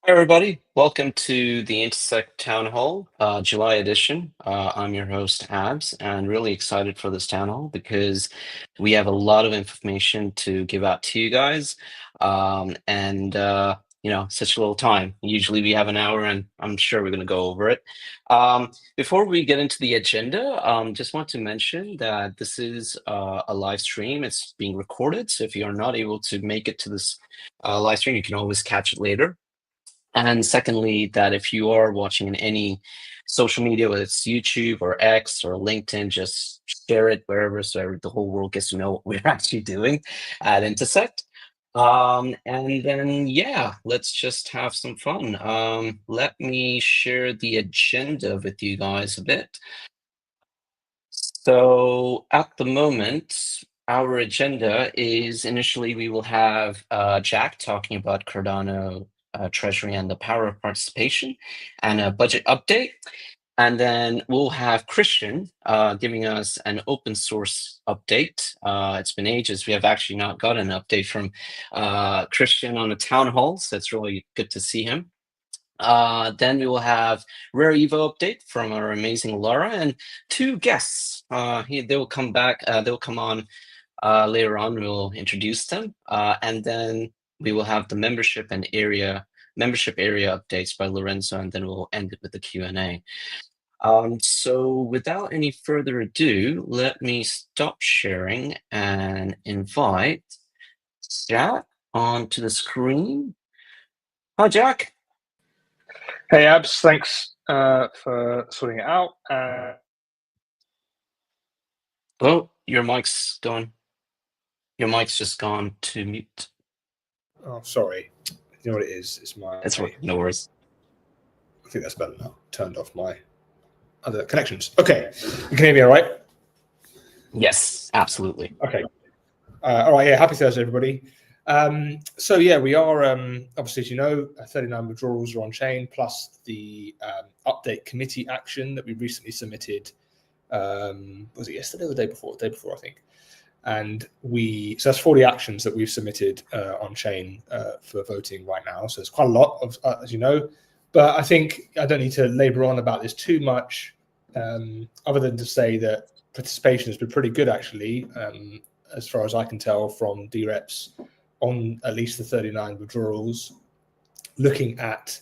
Hi, everybody. Welcome to the Intersect Townhall, July edition. I'm your host, Abs, and really excited for this town hall because we have a lot of information to give out to you guys. Such a little time. Usually we have an hour, and I'm sure we're going to go over it. Before we get into the agenda, just want to mention that this is a live stream. It's being recorded, so if you are not able to make it to this live stream, you can always catch it later. And secondly, that if you are watching in any social media, whether it's YouTube or X or LinkedIn, just share it wherever so the whole world gets to know what we're actually doing at Intersect. Yeah, let's just have some fun. Let me share the agenda with you guys a bit. So at the moment, our agenda is initially we will have Jack talking about Cardano Treasury and the power of participation and a budget update. And then we'll have Christian giving us an open source update. It's been ages. We have actually not got an update from Christian on the town hall, so it's really good to see him. Then we will have Rare Evo update from our amazing Laura and two guests. They will come back. They will come on later on. We'll introduce them, and then we will have the membership area updates by Lorenzo, and then we'll end it with the Q&A. So without any further ado, let me stop sharing and invite Jack onto the screen. Hi, Jack. Hey, Abs, thanks for sorting it out. Oh, your mic's gone. Your mic's just gone to mute. Oh, sorry. You know what it is? It's my... That's right. No worries. I think that's better now. Turned off my other connections. Okay. You can hear me all right? Yes, absolutely. Okay. All right. Yeah. Happy Thursday, everybody. So yeah, we are obviously, as you know, 39 withdrawals are on chain, plus the update committee action that we recently submitted. Was it yesterday or the day before? The day before, I think. And so that's 40 actions that we've submitted on chain for voting right now. So it's quite a lot, of, as you know. But I think I don't need to labor on about this too much, other than to say that participation has been pretty good, actually, as far as I can tell from DREPs on at least the 39 withdrawals. Looking at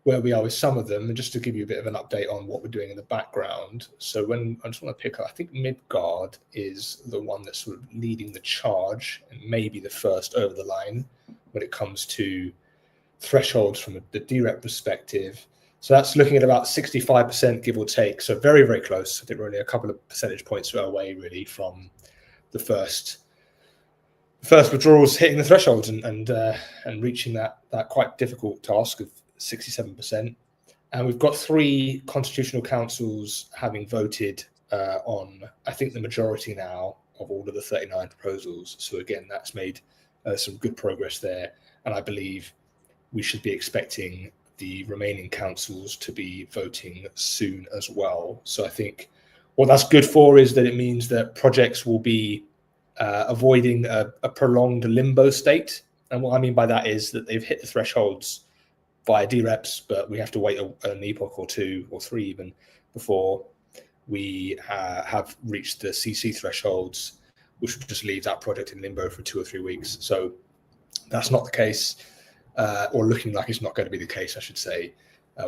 where we are with some of them, and just to give you a bit of an update on what we're doing in the background. So when I just want to pick up, I think Midgard is the one that's sort of leading the charge and maybe the first over the line when it comes to thresholds from the DREP perspective. So that's looking at about 65%, give or take. So very, very close. I think we're only a couple of percentage points away, really, from the first withdrawals hitting the thresholds and reaching that quite difficult task of 67%. And we've got 3 constitutional councils having voted on, I think, the majority now of all of the 39 proposals. So again, that's made some good progress there. And I believe we should be expecting the remaining councils to be voting soon as well. So I think what that's good for is that it means that projects will be avoiding a prolonged limbo state. And what I mean by that is that they've hit the thresholds via DREPs, but we have to wait an epoch or 2 or 3 even before we have reached the CC thresholds, which would just leave that project in limbo for 2 or 3 weeks. So that's not the case, or looking like it's not going to be the case, I should say,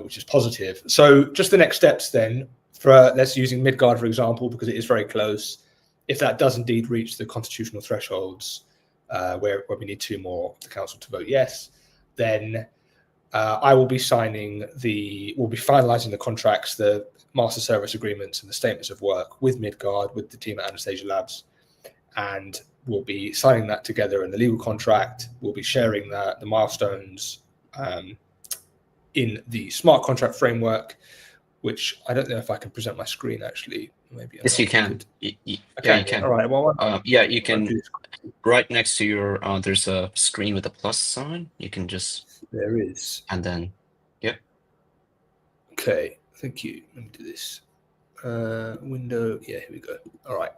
which is positive. So just the next steps then, for let's using Midgard, for example, because it is very close. If that does indeed reach the constitutional thresholds, where we need 2 more of the council to vote yes, then I will be we'll be finalizing the contracts, the master service agreements and the statements of work with Midgard, with the team at Anastasia Labs. And we'll be signing that together in the legal contract. We'll be sharing the milestones in the smart contract framework, which I don't know if I can present my screen, actually. Maybe yes, you can. Yeah, you can. All right. Well, yeah, you can. Right next to your, there's a screen with a plus sign. You can just... There is. And then, yep. Okay, thank you. Let me do this. Window, yeah, here we go. All right.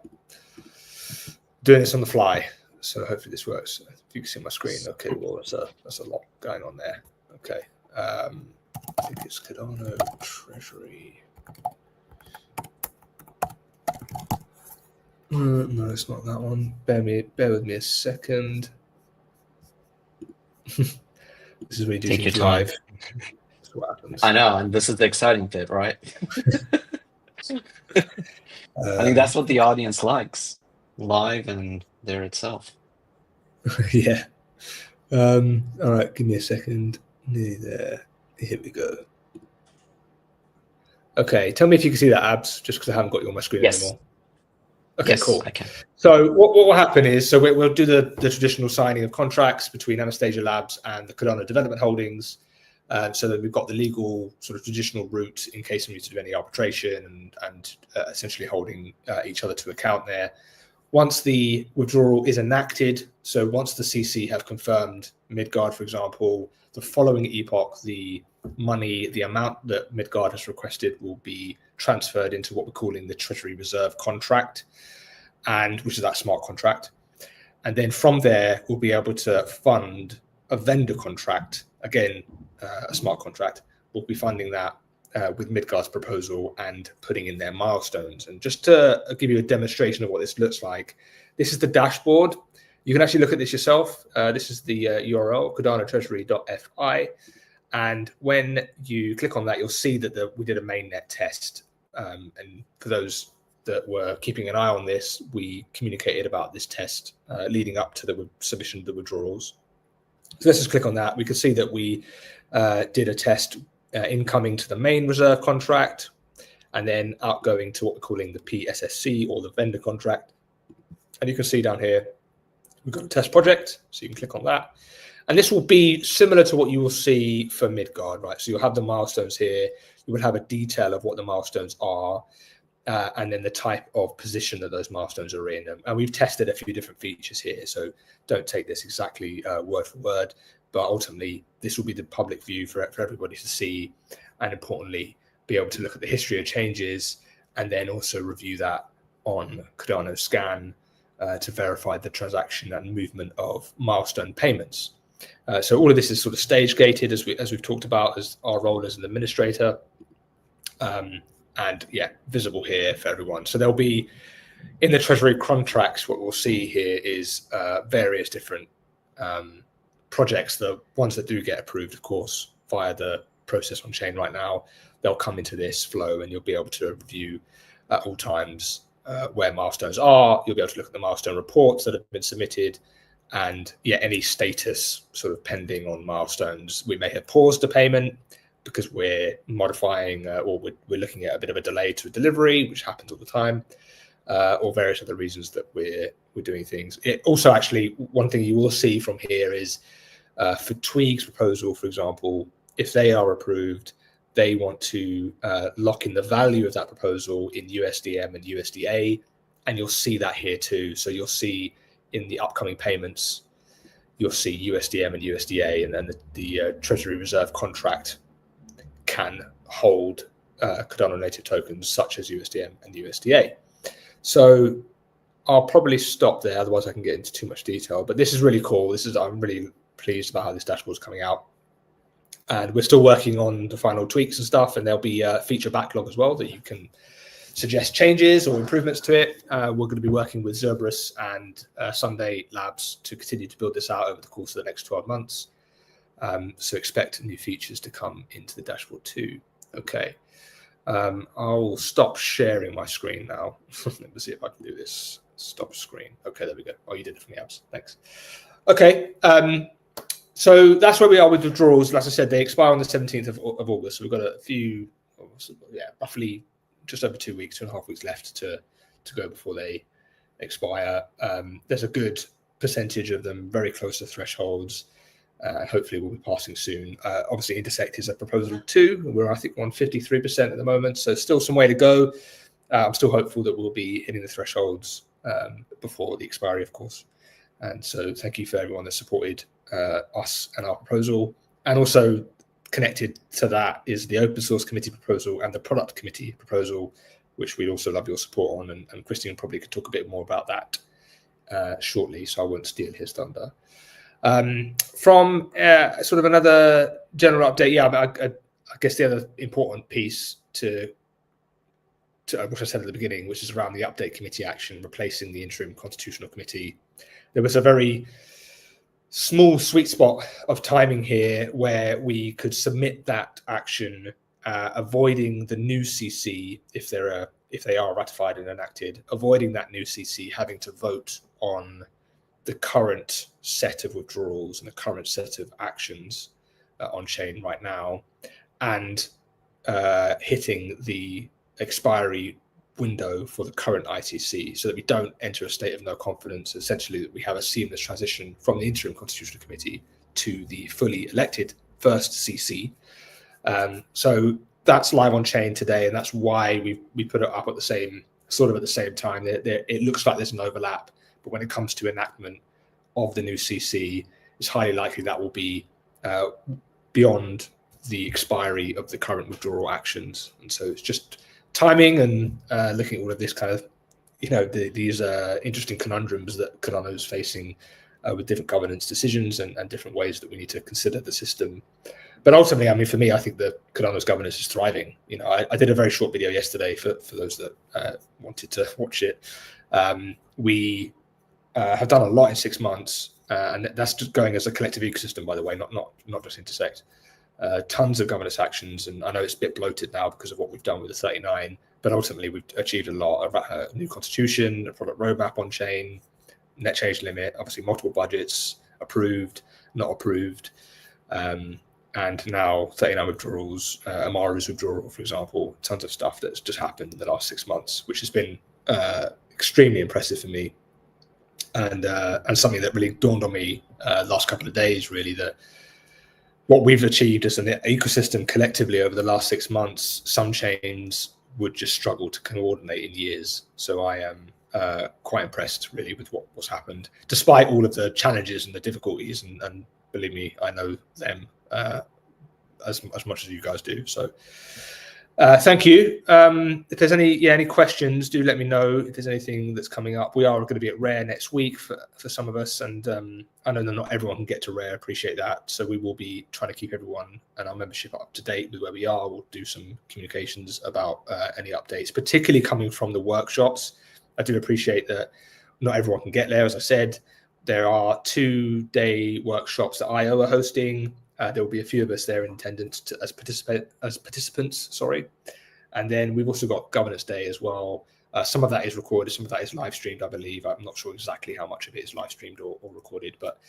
Doing this on the fly, so hopefully this works. If you can see my screen, okay, well, that's a lot going on there. Okay. I think it's Cardano Treasury. No, it's not that one. Bear with me a second. This is when you do Take your things time. live. That's what happens. I know, and this is the exciting bit, right? I think that's what the audience likes, live and there itself. Yeah. All right, give me a second. Nearly there. Here we go. Okay, tell me if you can see that, Abs, just because I haven't got you on my screen anymore. Okay, yes, cool. I can. So what will happen is, so we'll do the traditional signing of contracts between Anastasia Labs and the Cardano Development Holdings, so that we've got the legal sort of traditional route in case we need to do any arbitration and essentially holding each other to account there. Once the withdrawal is enacted, so once the CC have confirmed Midgard, for example, the following epoch, the money, the amount that Midgard has requested will be transferred into what we're calling the Treasury Reserve contract, and which is that smart contract. And then from there, we'll be able to fund a vendor contract, again, a smart contract. We'll be funding that with Midgard's proposal and putting in their milestones. And just to give you a demonstration of what this looks like, this is the dashboard. You can actually look at this yourself. This is the URL, cardanotreasury.fi. And when you click on that, you'll see that we did a mainnet test. And for those that were keeping an eye on this, we communicated about this test leading up to the submission of the withdrawals. So let's just click on that. We can see that we did a test incoming to the main reserve contract and then outgoing to what we're calling the PSSC or the vendor contract. And you can see down here, we've got a test project. So you can click on that. And this will be similar to what you will see for Midgard, right? So you'll have the milestones here. You would have a detail of what the milestones are. And then the type of position that those milestones are in. And we've tested a few different features here, so don't take this exactly word for word, but ultimately this will be the public view for everybody to see, and importantly, be able to look at the history of changes and then also review that on Cardano Scan to verify the transaction and movement of milestone payments. So all of this is sort of stage gated, as we've talked about, as our role as an administrator. And yeah, visible here for everyone. So there'll be in the Treasury contracts, what we'll see here is various different projects, the ones that do get approved, of course, via the process on chain right now. They'll come into this flow and you'll be able to review at all times where milestones are. You'll be able to look at the milestone reports that have been submitted and yeah, any status sort of pending on milestones. We may have paused the payment because we're modifying or we're looking at a bit of a delay to a delivery, which happens all the time, or various other reasons that we're doing things. It also, actually, one thing you will see from here is for Tweeg's proposal, for example, if they are approved, they want to lock in the value of that proposal in USDM and USDA, and you'll see that here too. So you'll see in the upcoming payments, you'll see USDM and USDA, and then the Treasury Reserve contract can hold Cardano native tokens such as USDM and USDA. So I'll probably stop there, otherwise I can get into too much detail. But this is really cool. I'm really pleased about how this dashboard is coming out. And we're still working on the final tweaks and stuff, and there'll be a feature backlog as well that you can suggest changes or improvements to it. We're going to be working with Cerberus and Sunday Labs to continue to build this out over the course of the next 12 months. So expect new features to come into the dashboard too. Okay, I'll stop sharing my screen now. Let me see if I can do this. Stop screen. Okay, there we go. Oh, you did it for me, Abs. Thanks. Okay, so that's where we are with withdrawals. Like I said, they expire on the 17th of August. So we've got a few, roughly just over 2 weeks, 2.5 weeks left to go before they expire. There's a good percentage of them very close to thresholds. Hopefully we'll be passing soon. Obviously, Intersect is a proposal too. We're, I think, on 53% at the moment, so still some way to go. I'm still hopeful that we'll be hitting the thresholds before the expiry, of course. And so thank you for everyone that supported us and our proposal. And also connected to that is the open source committee proposal and the product committee proposal, which we'd also love your support on. And Christian probably could talk a bit more about that shortly, so I won't steal his thunder. From sort of another general update. Yeah, I guess the other important piece to what I said at the beginning, which is around the update committee action replacing the interim constitutional committee. There was a very small sweet spot of timing here where we could submit that action, avoiding the new CC if they are ratified and enacted, avoiding that new CC having to vote on the current set of withdrawals and the current set of actions on chain right now, and hitting the expiry window for the current ITC, so that we don't enter a state of no confidence, essentially that we have a seamless transition from the interim constitutional committee to the fully elected first CC. So that's live on chain today, and that's why we put it up at the same time. It looks like there's an overlap, but when it comes to enactment of the new CC, it's highly likely that will be beyond the expiry of the current withdrawal actions. And so it's just timing and looking at all of this kind of, these interesting conundrums that Cardano is facing with different governance decisions and different ways that we need to consider the system. But ultimately, I mean, for me, I think that Cardano's governance is thriving. I did a very short video yesterday for those that wanted to watch it. We have done a lot in 6 months, and that's just going as a collective ecosystem, by the way, not just Intersect. Tons of governance actions, and I know it's a bit bloated now because of what we've done with the 39, but ultimately we've achieved a lot. A new constitution, a product roadmap on chain, net change limit, obviously multiple budgets, approved, not approved, and now 39 withdrawals, Amaru's withdrawal, for example, tons of stuff that's just happened in the last 6 months, which has been extremely impressive for me, and something that really dawned on me last couple of days, really, that what we've achieved as an ecosystem collectively over the last 6 months, some chains would just struggle to coordinate in years. So I am quite impressed, really, with what's happened, despite all of the challenges and the difficulties. And believe me, I know them as much as you guys do. So thank you. If there's any questions, do let me know. If there's anything that's coming up, we are going to be at Rare next week for some of us, and I know that not everyone can get to Rare. Appreciate that. So we will be trying to keep everyone and our membership up to date with where we are. We'll do some communications about any updates, particularly coming from the workshops. I do appreciate that not everyone can get there. As I said, there are 2-day workshops that IO are hosting. There will be a few of us there in attendance as participants. Sorry, and then we've also got Governance Day as well. Some of that is recorded, some of that is live streamed, I believe. I'm not sure exactly how much of it is live streamed or recorded, but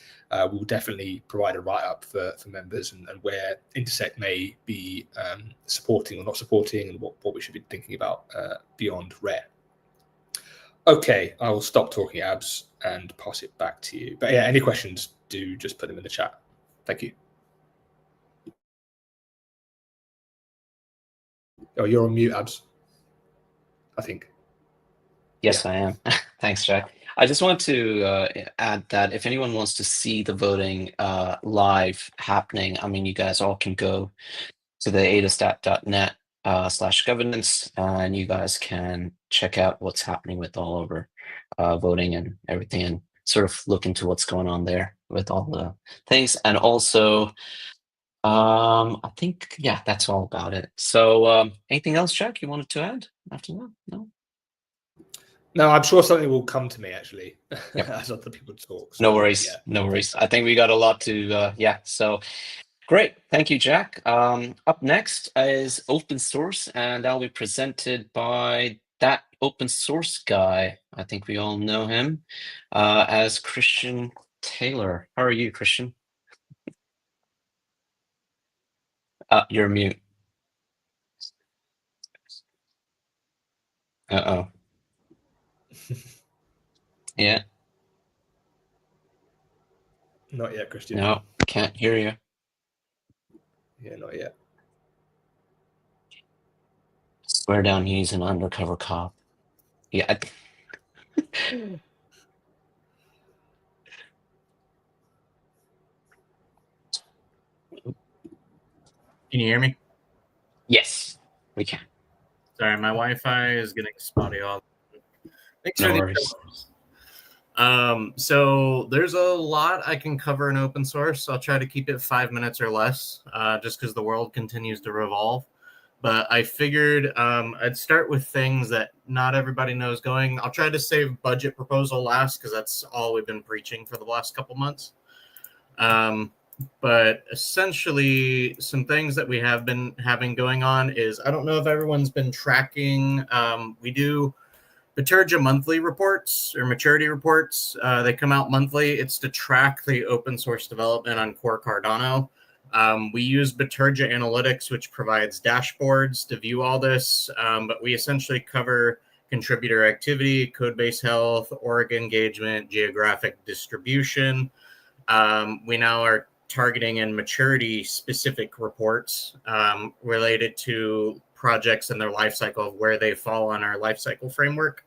we'll definitely provide a write-up for members and where Intersect may be supporting or not supporting, and what we should be thinking about beyond Rare. Okay, I will stop talking, Abs, and pass it back to you. But yeah, any questions, do just put them in the chat. Thank you. Oh, you're on mute, Abs, I think. Yes, yeah. I am. Thanks, Jack. I just want to add that if anyone wants to see the voting live happening, I mean, you guys all can go to the adastat.net /governance, and you guys can check out what's happening with all over voting and everything, and sort of look into what's going on there with all the things. And also, I think, yeah, that's all about it. So anything else, Jack, you wanted to add after that? No, I'm sure something will come to me, actually, yep. as other people talk. So, no worries. Yeah. No worries. I think we got a lot to, so great. Thank you, Jack. Up next is open source, and that'll be presented by that open source guy. I think we all know him as Christian Taylor. How are you, Christian? You're mute. Uh-oh. Yeah. Not yet, Christian. No, can't hear you. Yeah, not yet. Swear down, he's an undercover cop. Yeah. Can you hear me? Yes, we can. Sorry, my Wi-Fi is getting spotty all. No worries. So there's a lot I can cover in open source. I'll try to keep it 5 minutes or less, just because the world continues to revolve. But I figured I'd start with things that not everybody knows going. I'll try to save budget proposal last because that's all we've been preaching for the last couple months. But essentially, some things that we have been having going on is, I don't know if everyone's been tracking. We do Bitergia monthly reports or maturity reports. They come out monthly. It's to track the open source development on core Cardano. We use Bitergia Analytics, which provides dashboards to view all this, but we essentially cover contributor activity, codebase health, org engagement, geographic distribution. We now are targeting in maturity specific reports related to projects and their life cycle, where they fall on our life cycle framework.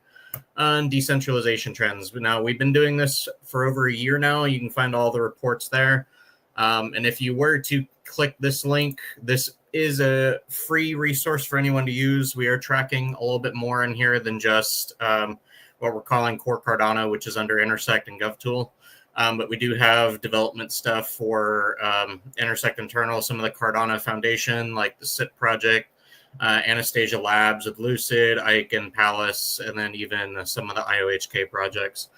On decentralization trends. Now, we've been doing this for over a year now. You can find all the reports there. And if you were to click this link, this is a free resource for anyone to use. We are tracking a little bit more in here than just what we're calling core Cardano, which is under Intersect and GovTool. But we do have development stuff for Intersect internal, some of the Cardano Foundation, like the SIT project, Anastasia Labs with Lucid, Ike and Palace, and then even some of the IOHK projects.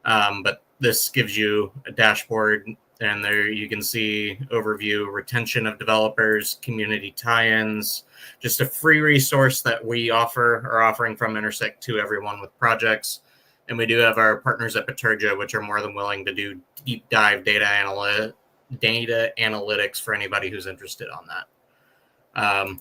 But this gives you a dashboard, and there you can see overview, retention of developers, community tie-ins, just a free resource that we are offering from Intersect to everyone with projects. And we do have our partners at Bitergia, which are more than willing to do deep dive data analytics for anybody who's interested on that.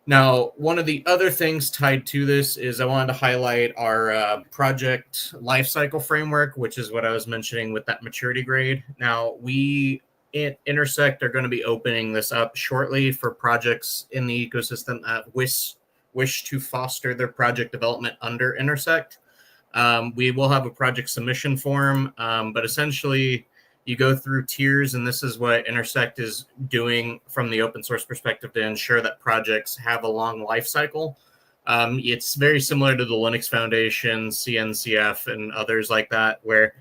Now, one of the other things tied to this is I wanted to highlight our project lifecycle framework, which is what I was mentioning with that maturity grade. Now, we at Intersect are going to be opening this up shortly for projects in the ecosystem that wish to foster their project development under Intersect. We will have a project submission form, but essentially you go through tiers, and this is what Intersect is doing from the open source perspective to ensure that projects have a long life cycle. It's very similar to the Linux Foundation, CNCF, and others like that, where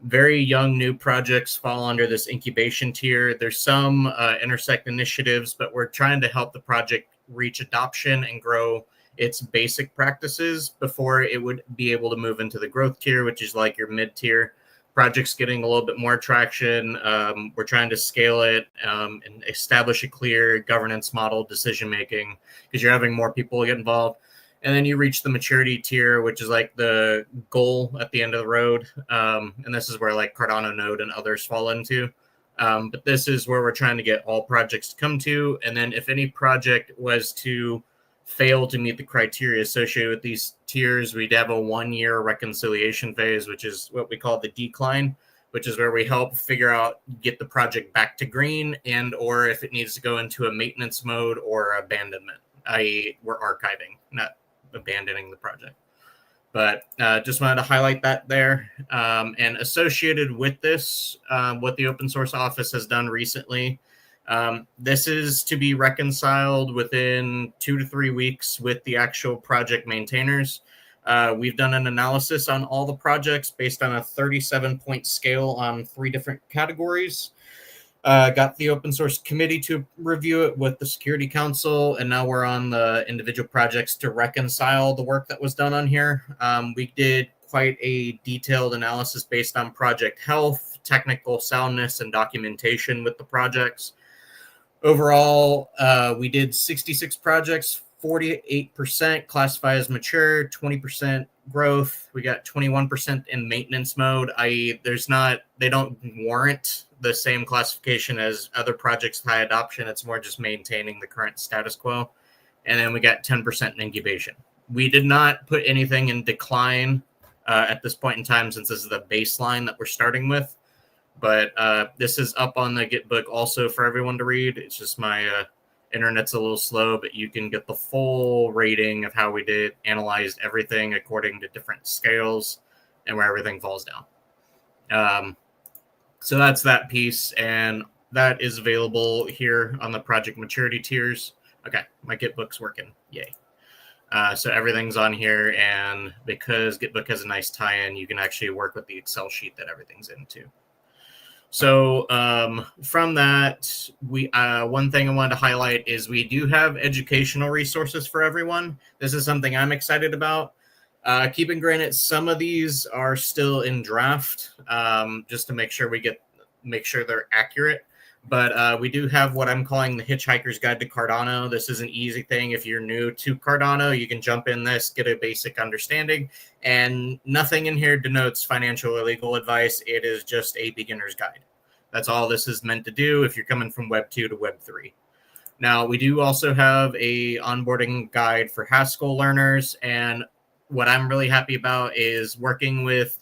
very young new projects fall under this incubation tier. There's some Intersect initiatives, but we're trying to help the project reach adoption and grow its basic practices before it would be able to move into the growth tier, which is like your mid-tier. Projects getting a little bit more traction. We're trying to scale it and establish a clear governance model, decision making, because you're having more people get involved. And then you reach the maturity tier, which is like the goal at the end of the road. And this is where like Cardano Node and others fall into. But this is where we're trying to get all projects to come to. And then if any project was to fail to meet the criteria associated with these tiers, we'd have a 1-year reconciliation phase, which is what we call the decline, which is where we help figure out, get the project back to green, and or if it needs to go into a maintenance mode or abandonment, i.e. we're archiving, not abandoning the project. But just wanted to highlight that there. And associated with this, what the open source office has done recently, this is to be reconciled within 2 to 3 weeks with the actual project maintainers. We've done an analysis on all the projects based on a 37-point scale on 3 different categories. Got the open source committee to review it with the Security Council, and now we're on the individual projects to reconcile the work that was done on here. We did quite a detailed analysis based on project health, technical soundness, and documentation with the projects. Overall, we did 66 projects, 48% classify as mature, 20% growth. We got 21% in maintenance mode, i.e. they don't warrant the same classification as other projects with high adoption. It's more just maintaining the current status quo. And then we got 10% in incubation. We did not put anything in decline at this point in time, since this is the baseline that we're starting with. But this is up on the Gitbook also for everyone to read. It's just my internet's a little slow, but you can get the full rating of how we did, analyzed everything according to different scales and where everything falls down. So that's that piece, and that is available here on the project maturity tiers. Okay, my Gitbook's working. Yay. So everything's on here, and because GitBook has a nice tie-in, you can actually work with the Excel sheet that everything's into. So from that, we one thing I wanted to highlight is we do have educational resources for everyone. This is something I'm excited about. Keep in granted, some of these are still in draft, just to make sure they're accurate. But we do have what I'm calling the Hitchhiker's Guide to Cardano. This is an easy thing. If you're new to Cardano, you can jump in this, get a basic understanding, and nothing in here denotes financial or legal advice. It is just a beginner's guide. That's all this is meant to do if you're coming from Web 2 to Web 3. Now, we do also have a onboarding guide for Haskell learners, and what I'm really happy about is working with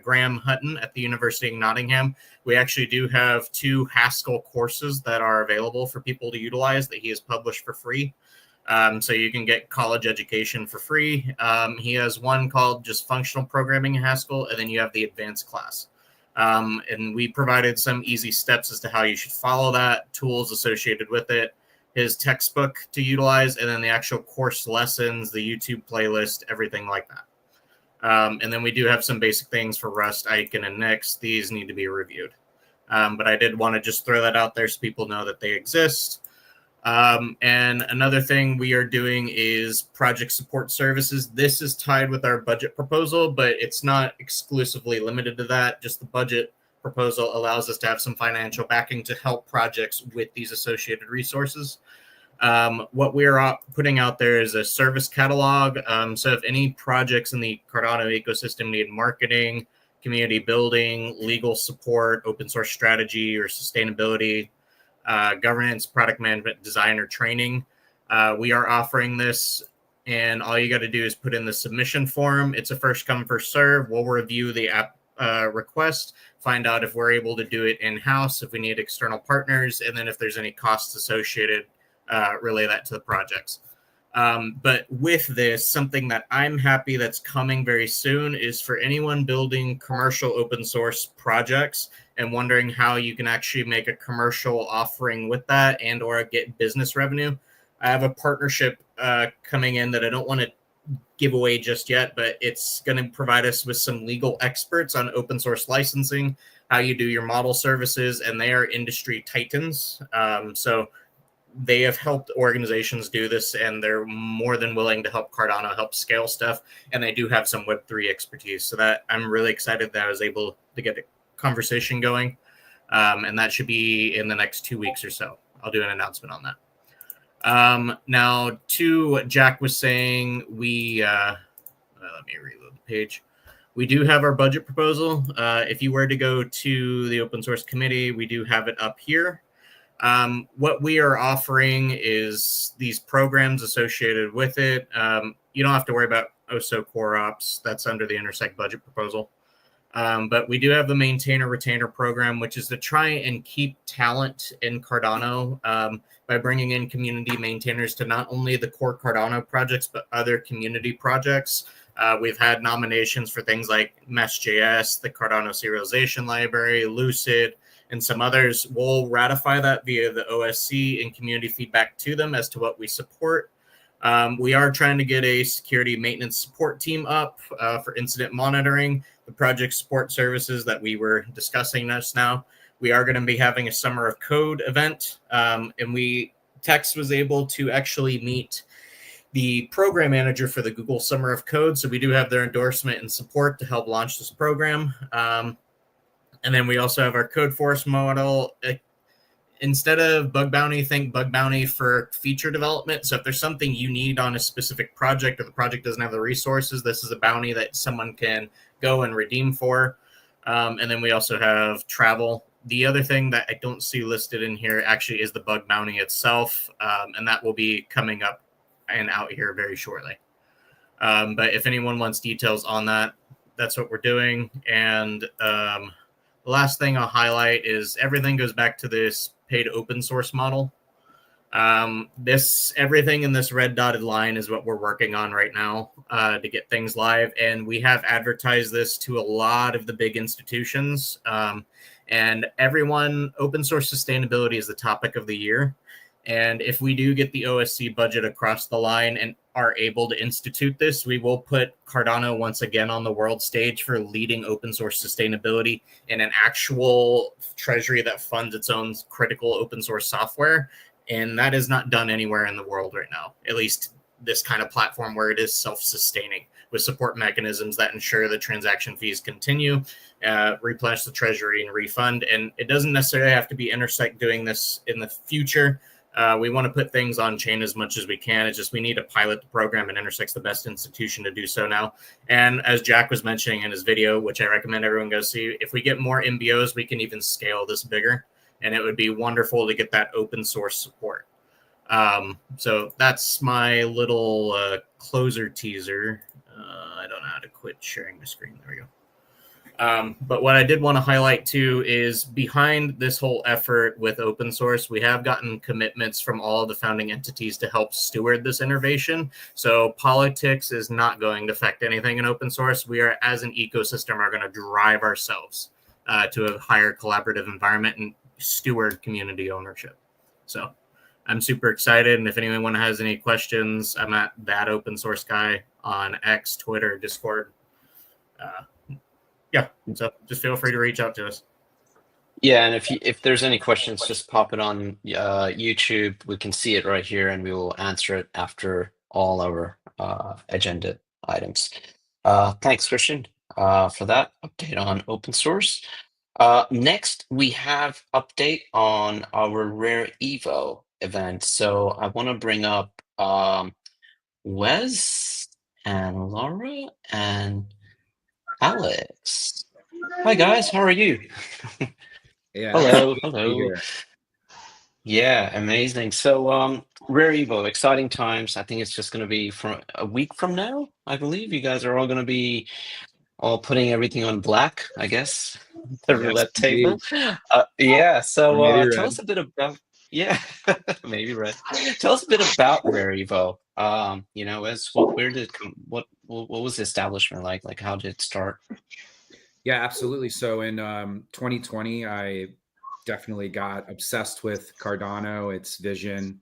Graham Hutton at the University of Nottingham. We actually do have 2 Haskell courses that are available for people to utilize that he has published for free. So you can get college education for free. He has one called just Functional Programming in Haskell, and then you have the advanced class. And we provided some easy steps as to how you should follow that, tools associated with it, his textbook to utilize, and then the actual course lessons, the YouTube playlist, everything like that. And then we do have some basic things for Rust, Icon, and Nix. These need to be reviewed. But I did want to just throw that out there so people know that they exist. And another thing we are doing is project support services. This is tied with our budget proposal, but it's not exclusively limited to that. Just the budget proposal allows us to have some financial backing to help projects with these associated resources. What we're putting out there is a service catalog. So if any projects in the Cardano ecosystem need marketing, community building, legal support, open source strategy or sustainability, governance, product management, design, or training, we are offering this. And all you got to do is put in the submission form. It's a first come, first serve. We'll review the app request, find out if we're able to do it in-house, if we need external partners, and then if there's any costs associated, relay that to the projects. But with this, something that I'm happy that's coming very soon is for anyone building commercial open source projects and wondering how you can actually make a commercial offering with that and or get business revenue. I have a partnership coming in that I don't want to give away just yet, but it's going to provide us with some legal experts on open source licensing, how you do your model services, and they are industry titans. So they have helped organizations do this, and they're more than willing to help Cardano help scale stuff. And they do have some Web3 expertise. So that I'm really excited that I was able to get a conversation going. And that should be in the next 2 weeks or so. I'll do an announcement on that. Now, to what Jack was saying, let me reload the page. We do have our budget proposal. If you were to go to the open source committee, we do have it up here. What we are offering is these programs associated with it. You don't have to worry about OSO Core Ops. That's under the Intersect budget proposal. But we do have the maintainer retainer program, which is to try and keep talent in Cardano by bringing in community maintainers to not only the core Cardano projects, but other community projects. We've had nominations for things like Mesh.js, the Cardano serialization library, Lucid, and some others. We'll ratify that via the OSC and community feedback to them as to what we support. We are trying to get a security maintenance support team up for incident monitoring, the project support services that we were discussing just now. We are going to be having a Summer of Code event, and Tex was able to actually meet the program manager for the Google Summer of Code. So we do have their endorsement and support to help launch this program. And then we also have our Code Force model. Instead of bug bounty, think bug bounty for feature development. So if there's something you need on a specific project or the project doesn't have the resources, this is a bounty that someone can go and redeem for. And then we also have travel. The other thing that I don't see listed in here actually is the bug bounty itself. And that will be coming up and out here very shortly. But if anyone wants details on that, that's what we're doing. And the last thing I'll highlight is everything goes back to this paid open source model. Everything in this red dotted line is what we're working on right now to get things live. And we have advertised this to a lot of the big institutions. And everyone, open source sustainability is the topic of the year. And if we do get the OSC budget across the line, and are able to institute this, we will put Cardano once again on the world stage for leading open source sustainability in an actual treasury that funds its own critical open source software. And that is not done anywhere in the world right now, at least this kind of platform where it is self-sustaining with support mechanisms that ensure the transaction fees continue, replenish the treasury and refund. And it doesn't necessarily have to be Intersect doing this in the future. We want to put things on chain as much as we can. It's just we need to pilot the program, and Intersect's the best institution to do so now. And as Jack was mentioning in his video, which I recommend everyone go see, if we get more MBOs, we can even scale this bigger. And it would be wonderful to get that open source support. So that's my little closer teaser. I don't know how to quit sharing my screen. There we go. But what I did want to highlight too is behind this whole effort with open source, we have gotten commitments from all of the founding entities to help steward this innovation. So politics is not going to affect anything in open source. We are, as an ecosystem, are going to drive ourselves to a higher collaborative environment and steward community ownership. So I'm super excited. And if anyone has any questions, I'm at that open source guy on X, Twitter, Discord. Yeah, so just feel free to reach out to us. Yeah, and if there's any questions, just pop it on YouTube. We can see it right here, and we will answer it after all our agenda items. Thanks, Christian, for that update on open source. Next, we have update on our Rare Evo event. So I want to bring up Wes and Laura and Alex. Hi guys, how are you? Yeah. Hello. Yeah, amazing. So Rare Evo, exciting times. I think it's just going to be from a week from now, I believe. You guys are all going to be all putting everything on black, I guess, the roulette table. Yeah, so tell us a bit about, yeah, maybe red. Tell us a bit about Rare Evo. What was the establishment like? Like, how did it start? Yeah, absolutely. So in 2020, I definitely got obsessed with Cardano, its vision,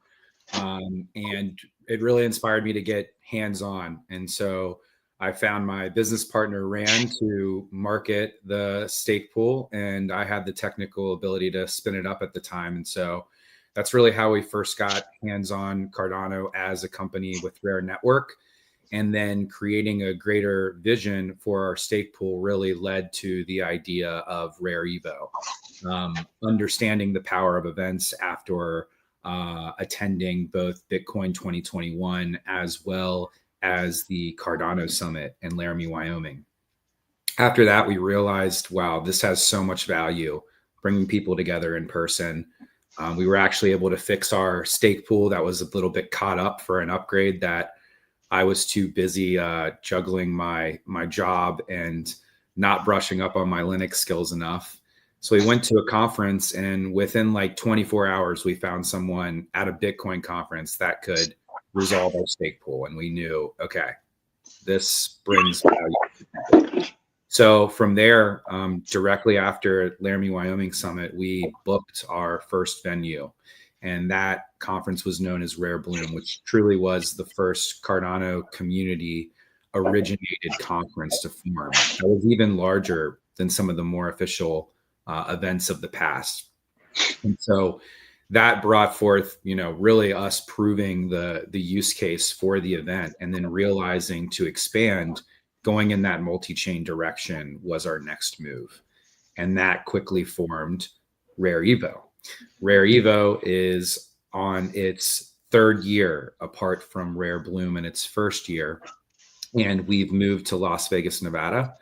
and it really inspired me to get hands-on. And so I found my business partner, Rand, to market the stake pool, and I had the technical ability to spin it up at the time. And so that's really how we first got hands-on Cardano as a company with Rare Network. And then creating a greater vision for our stake pool really led to the idea of Rare Evo. Understanding the power of events after attending both Bitcoin 2021 as well as the Cardano Summit in Laramie, Wyoming. After that, we realized, wow, this has so much value, bringing people together in person. We were actually able to fix our stake pool that was a little bit caught up for an upgrade that I was too busy juggling my job and not brushing up on my Linux skills enough. So we went to a conference, and within like 24 hours, we found someone at a Bitcoin conference that could resolve our stake pool. And we knew, okay, this brings value. So from there, directly after Laramie, Wyoming Summit, we booked our first venue. And that conference was known as Rare Bloom, which truly was the first Cardano community originated conference to form. That was even larger than some of the more official events of the past. And so that brought forth, really us proving the use case for the event, and then realizing to expand, going in that multi-chain direction was our next move. And that quickly formed Rare Evo. Rare Evo is on its third year apart from Rare Bloom in its first year. And we've moved to Las Vegas, Nevada.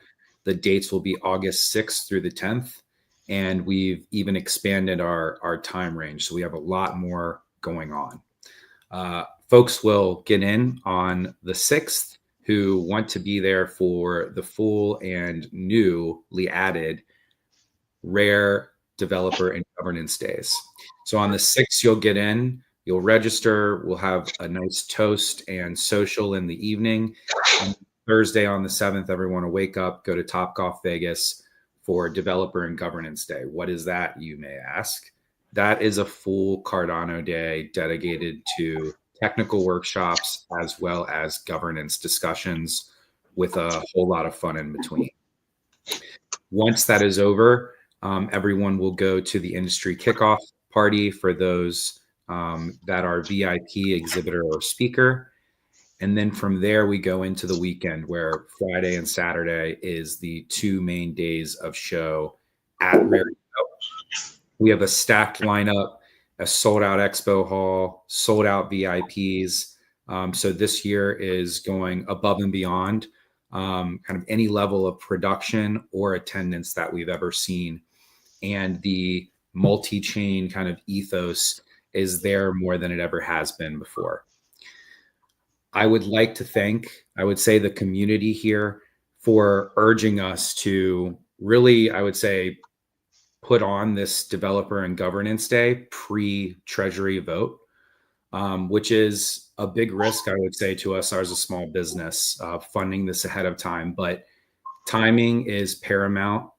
The dates will be August 6th through the 10th. And we've even expanded our time range. So we have a lot more going on. Folks will get in on the 6th who want to be there for the full and newly added Rare Developer and Governance Days. So on the 6th, you'll get in, you'll register, we'll have a nice toast and social in the evening. And Thursday on the 7th, everyone will wake up, go to Topgolf Vegas for Developer and Governance Day. What is that, you may ask? That is a full Cardano day dedicated to technical workshops, as well as governance discussions with a whole lot of fun in between. Once that is over, everyone will go to the industry kickoff party for those that are VIP exhibitor or speaker. And then from there, we go into the weekend where Friday and Saturday is the 2 main days of show at Rare Evo. We have a stacked lineup, a sold out expo hall, sold out VIPs. So this year is going above and beyond kind of any level of production or attendance that we've ever seen. And the multi-chain kind of ethos is there more than it ever has been before. I would like to thank, I would say, the community here for urging us to really, I would say, put on this developer and governance day pre-treasury vote, which is a big risk, I would say, to us as a small business, funding this ahead of time. But timing is paramount.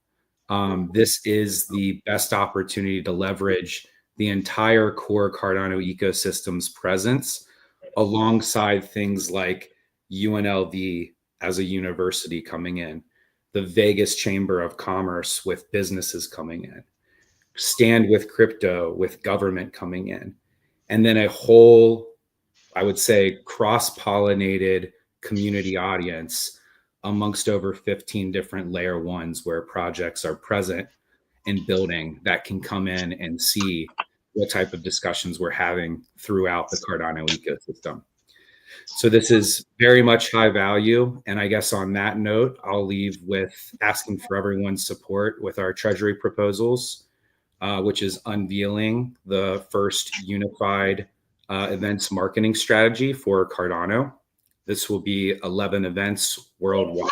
This is the best opportunity to leverage the entire core Cardano ecosystem's presence alongside things like UNLV as a university coming in, the Vegas Chamber of Commerce with businesses coming in, Stand with Crypto with government coming in, and then a whole, I would say, cross-pollinated community audience amongst over 15 different layer ones where projects are present and building that can come in and see what type of discussions we're having throughout the Cardano ecosystem. So this is very much high value. And I guess on that note, I'll leave with asking for everyone's support with our treasury proposals, which is unveiling the first unified events marketing strategy for Cardano. This will be 11 events worldwide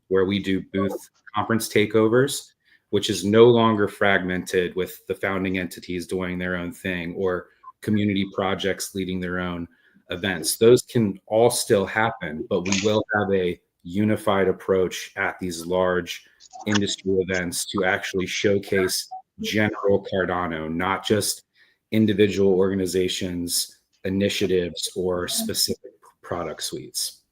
where we do booth conference takeovers, which is no longer fragmented with the founding entities doing their own thing or community projects leading their own events. Those can all still happen, but we will have a unified approach at these large industry events to actually showcase general Cardano, not just individual organizations, initiatives, or specific product suites.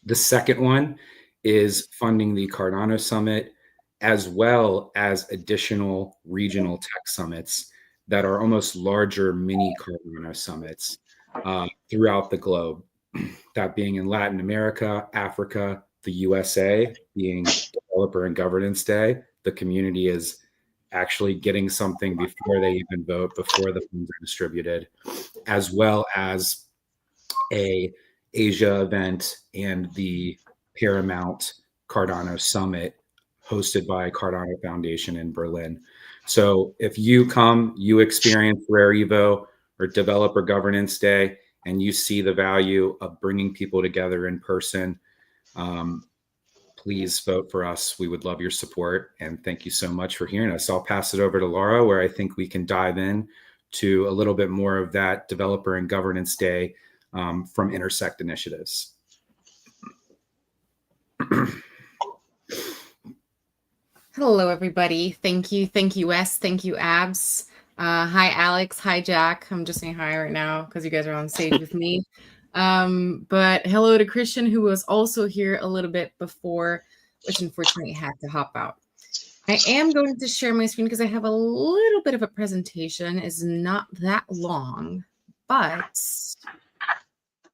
The second one is funding the Cardano Summit, as well as additional regional tech summits that are almost larger mini Cardano summits throughout the globe. That being in Latin America, Africa, the USA, being Developer and Governance Day. The community is actually getting something before they even vote, before the funds are distributed, as well as a Asia event and the Paramount Cardano Summit hosted by Cardano Foundation in Berlin. So if you come, you experience Rare Evo or Developer Governance Day, and you see the value of bringing people together in person, please vote for us. We would love your support. And thank you so much for hearing us. I'll pass it over to Laura, where I think we can dive in to a little bit more of that Developer and Governance Day from Intersect initiatives. Hello, everybody. Thank you. Thank you, Wes. Thank you, Abs. Hi, Alex. Hi, Jack. I'm just saying hi right now because you guys are on stage with me. But hello to Christian, who was also here a little bit before, which unfortunately had to hop out. I am going to share my screen because I have a little bit of a presentation. It's not that long, but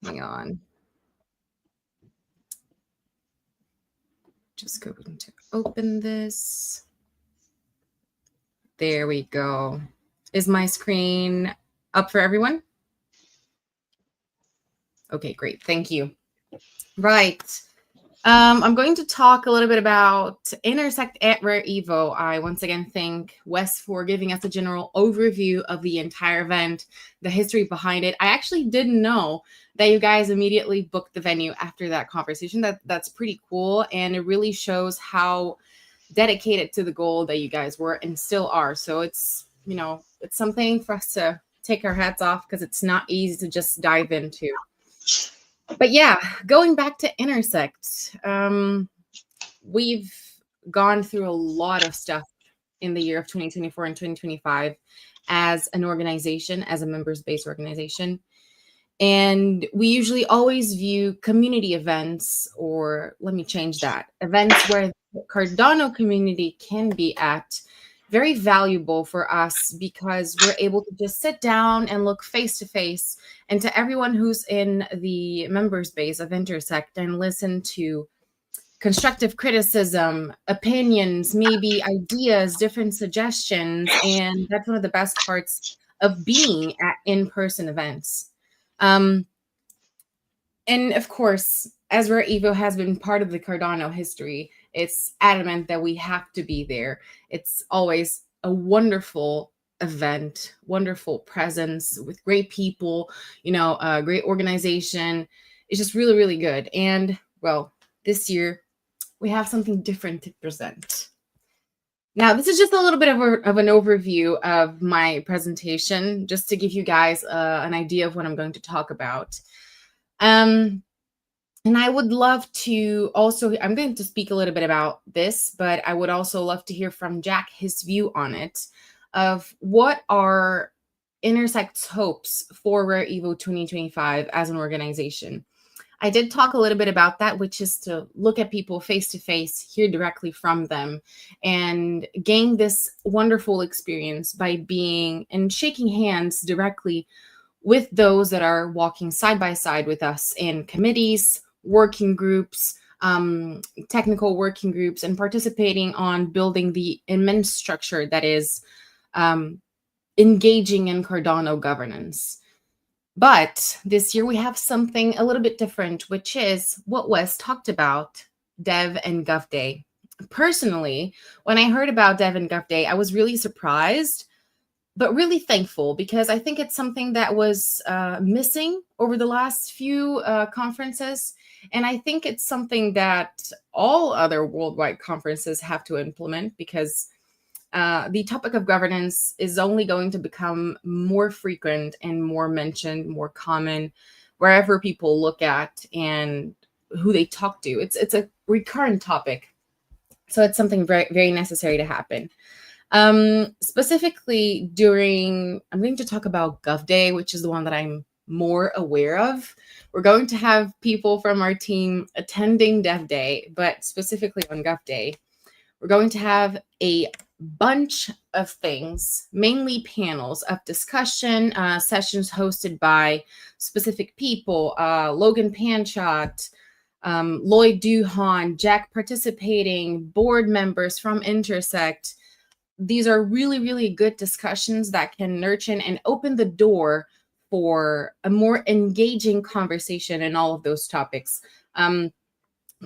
hang on. Just going to open this. There we go. Is my screen up for everyone? Okay, great. Thank you. Right. I'm going to talk a little bit about Intersect at Rare Evo. I once again thank Wes for giving us a general overview of the entire event, the history behind it. I actually didn't know that you guys immediately booked the venue after that conversation. That's pretty cool, and it really shows how dedicated to the goal that you guys were and still are. So it's, you know, it's something for us to take our hats off because it's not easy to just dive into. But yeah, going back to Intersect, we've gone through a lot of stuff in the year of 2024 and 2025 as an organization, as a members-based organization. And we usually always view community events, or let me change that, events where the Cardano community can be at, very valuable for us because we're able to just sit down and look face to face and to everyone who's in the members base of Intersect and listen to constructive criticism, opinions, maybe ideas, different suggestions. And that's one of the best parts of being at in-person events. Um, and of course, as Rare Evo has been part of the Cardano history, it's adamant that we have to be there. It's always a wonderful event, wonderful presence with great people, a great organization. It's just really, really good. And well, this year we have something different to present. Now, this is just a little bit of an overview of my presentation, just to give you guys an idea of what I'm going to talk about. And I would love to also, I'm going to speak a little bit about this, but I would also love to hear from Jack, his view on it, of what are Intersect's hopes for Rare Evo 2025 as an organization. I did talk a little bit about that, which is to look at people face to face, hear directly from them, and gain this wonderful experience by being and shaking hands directly with those that are walking side by side with us in committees, working groups, technical working groups, and participating on building the immense structure that is engaging in Cardano governance. But this year we have something a little bit different, which is what Wes talked about, Dev and Gov Day. Personally, when I heard about Dev and Gov Day, I was really surprised, but really thankful, because I think it's something that was missing over the last few conferences. And I think it's something that all other worldwide conferences have to implement, because the topic of governance is only going to become more frequent and more mentioned, more common, wherever people look at and who they talk to. It's a recurrent topic. So it's something very, very necessary to happen. Specifically I'm going to talk about Gov Day, which is the one that I'm more aware of. We're going to have people from our team attending Dev Day, but specifically on Gov Day, we're going to have a bunch of things, mainly panels of discussion, sessions hosted by specific people, Logan Panchot, Lloyd Duhan, Jack participating, board members from Intersect. These are really, really good discussions that can nurture and open the door for a more engaging conversation in all of those topics.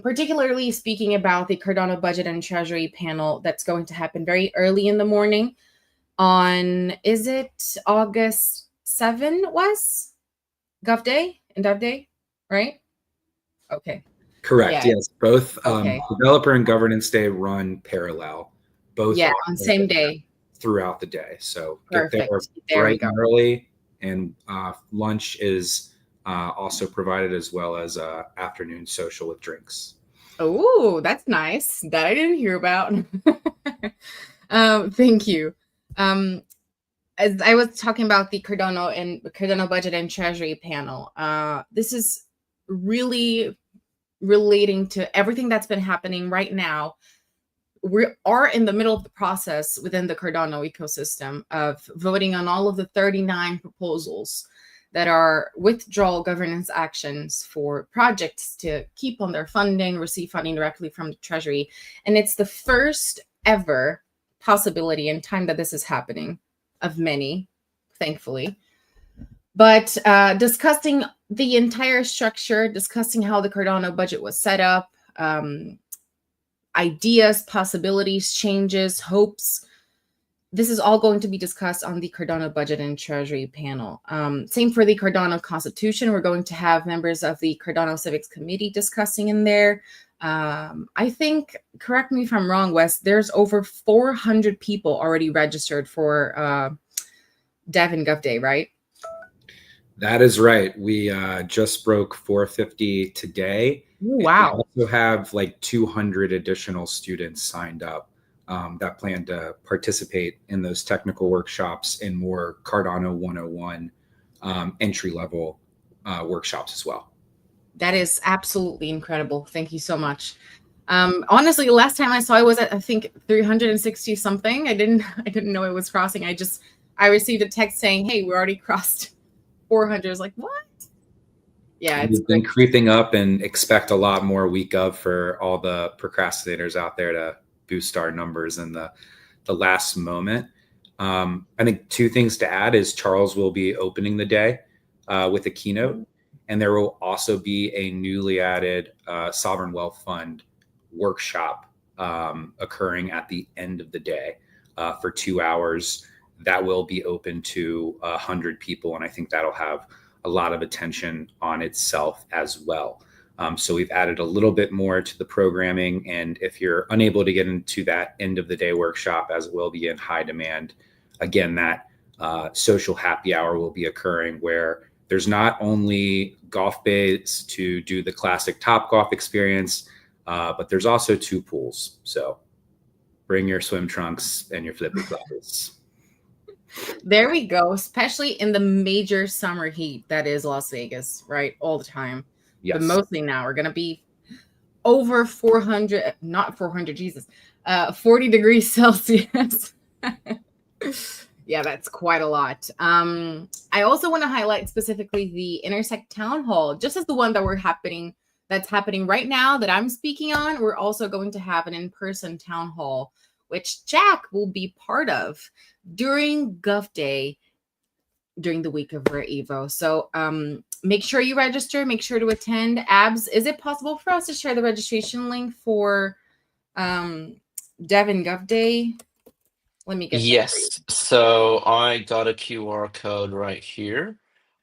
Particularly speaking about the Cardano Budget and Treasury panel that's going to happen very early in the morning on, is it August 7, Wes? Gov Day and Dev Day, right? Okay. Correct, Yeah. yes. Both Okay. Developer and Governance Day run parallel. Both on same day. Throughout the day. So Perfect. get there bright and early, and lunch is also provided, as well as afternoon social with drinks. Oh, that's nice. That I didn't hear about. Thank you. As I was talking about the Cardano Budget and Treasury panel, this is really relating to everything that's been happening right now. We are in the middle of the process within the Cardano ecosystem of voting on all of the 39 proposals that are withdrawal governance actions for projects to keep on their funding, receive funding directly from the Treasury. And it's the first ever possibility in time that this is happening, of many, thankfully. But discussing the entire structure, discussing how the Cardano budget was set up, ideas, possibilities, changes, hopes. This is all going to be discussed on the Cardano Budget and Treasury panel. Same for the Cardano Constitution. We're going to have members of the Cardano Civics Committee discussing in there. I think, correct me if I'm wrong, Wes, there's over 400 people already registered for Dev and Gov Day, right? That is right. We just broke 450 today. Ooh, wow. We also have like 200 additional students signed up that plan to participate in those technical workshops and more Cardano 101 entry level workshops as well. That is absolutely incredible. Thank you so much. Honestly, the last time I saw it was at, I think, 360 something. I didn't know it was crossing. I received a text saying, "Hey, we already crossed 400." I was like, "What?" Yeah, it's We've been creeping up, and expect a lot more week of for all the procrastinators out there to boost our numbers in the last moment. I think two things to add is Charles will be opening the day with a keynote, and there will also be a newly added Sovereign Wealth Fund workshop occurring at the end of the day for 2 hours. That will be open to 100 people, and I think that'll have a lot of attention on itself as well. So we've added a little bit more to the programming, and if you're unable to get into that end of the day workshop, as it will be in high demand, again, that social happy hour will be occurring, where there's not only golf bays to do the classic Topgolf experience, but there's also 2 pools. So bring your swim trunks and your flippy floppers. There we go, especially in the major summer heat that is Las Vegas, right? All the time. Yes. But mostly now we're going to be over 400, not 400, Jesus, 40 degrees Celsius. Yeah, that's quite a lot. I also want to highlight specifically the Intersect Townhall, just as the one that's happening right now that I'm speaking on. We're also going to have an in-person town hall, which Jack will be part of during Gov Day, during the week of Rare Evo. So make sure you register, make sure to attend. Abs, is it possible for us to share the registration link for Dev and Gov Day? Let me get Yes. So I got a QR code right here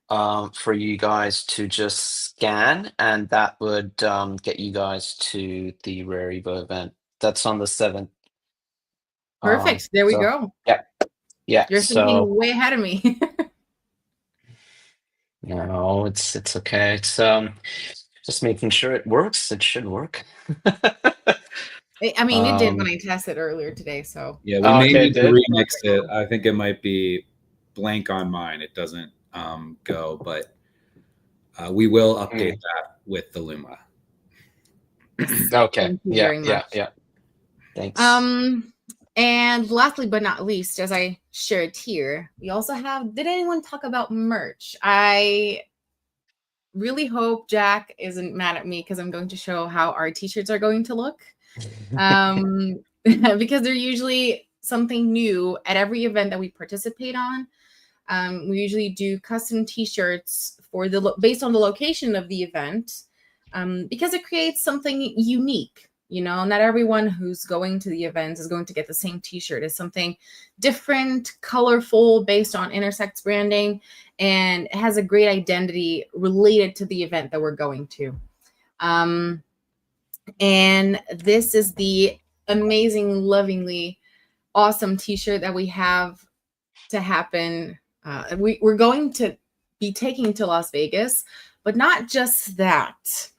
for you guys to just scan, and that would get you guys to the Rare Evo event. That's on the 7th. Perfect. There we go. Yeah. Yeah. You're thinking way ahead of me. No, it's okay. It's just making sure it works. It should work. I mean, it did when I tested earlier today. So yeah, we may need to remix it. I think it might be blank on mine. It doesn't go, but we will update that with the Luma. Okay. Yeah. Thanks. And lastly but not least, as I shared here, we also have, did anyone talk about merch? I really hope Jack isn't mad at me because I'm going to show how our t-shirts are going to look. Because they're usually something new at every event that we participate on. We usually do custom t-shirts for based on the location of the event, because it creates something unique. You know, not everyone who's going to the events is going to get the same t-shirt. It's something different, colorful, based on Intersect's branding, and it has a great identity related to the event that we're going to. And this is the amazing, lovingly awesome t-shirt that we have to happen. We're going to be taking to Las Vegas, but not just that.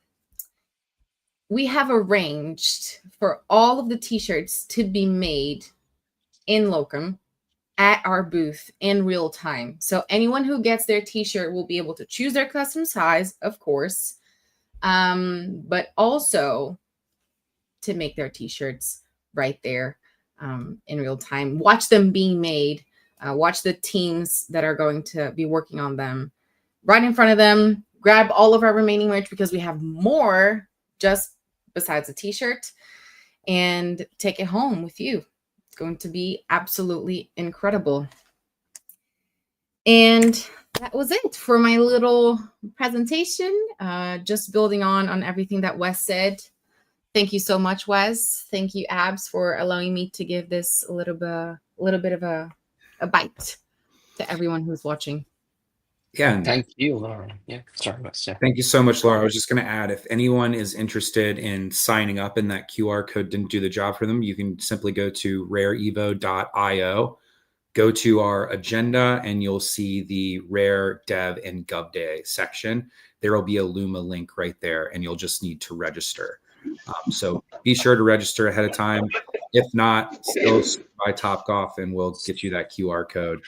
We have arranged for all of the t-shirts to be made in Locum at our booth in real time. So anyone who gets their t-shirt will be able to choose their custom size, of course, but also to make their t-shirts right there in real time. Watch them being made. Watch the teams that are going to be working on them right in front of them. Grab all of our remaining merch because we have more just besides a t-shirt, and take it home with you. It's going to be absolutely incredible. And that was it for my little presentation. Just building on everything that Wes said. Thank you so much, Wes. Thank you, Abs, for allowing me to give this a little bit of a bite to everyone who's watching. Yeah. Thank you, Laura. Yeah, sorry, Wes. Yeah. Thank you so much, Laura. I was just going to add, if anyone is interested in signing up and that QR code didn't do the job for them, you can simply go to rareevo.io, go to our agenda, and you'll see the Rare Dev and Gov Day section. There will be a Luma link right there, and you'll just need to register. So be sure to register ahead of time. If not, still by Topgolf, and we'll get you that QR code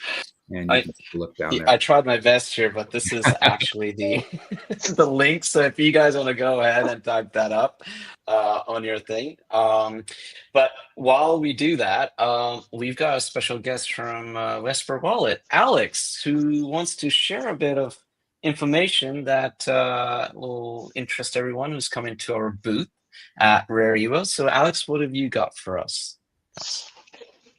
and you can take a look down there. I tried my best here, but this is actually the the link. So if you guys want to go ahead and type that up on your thing. But while we do that, we've got a special guest from Vesper Wallet, Alex, who wants to share a bit of information that will interest everyone who's coming to our booth at Rare Evo. So Alex, what have you got for us?